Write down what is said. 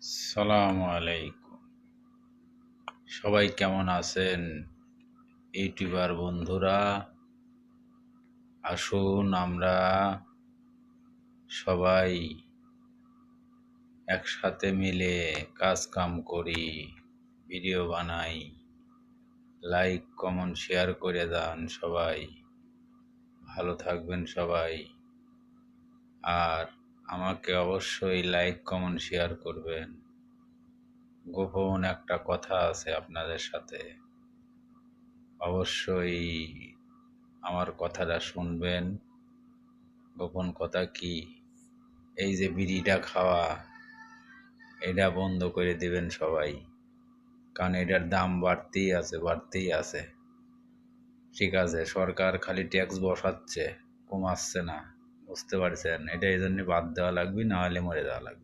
সালামু আলাইকুম। সবাই কেমন আছেন? ইউটিউবার বন্ধুরা, আসুন আমরা সবাই একসাথে মিলে কাজ কাম করি, ভিডিও বানাই, লাইক কমেন্ট শেয়ার করে দেন সবাই। ভালো থাকবেন সবাই। আর আমাকে অবশ্যই লাইক কমেন্ট শেয়ার করবেন। গোপন একটা কথা আছে আপনাদের সাথে, অবশ্যই আমার কথাটা শুনবেন। গোপন কথা কি? এই যে বিড়িটা খাওয়া, এটা বন্ধ করে দিবেন সবাই, কারণ এটার দাম বাড়তেই আছে বাড়তেই আছে। ঠিক আছে, সরকার খালি ট্যাক্স বসাচ্ছে, কমাচ্ছে না। বুঝতে পারছেন? এটা এই জন্য বাদ দেওয়া লাগবে, না হলে মরে যাওয়া লাগবে।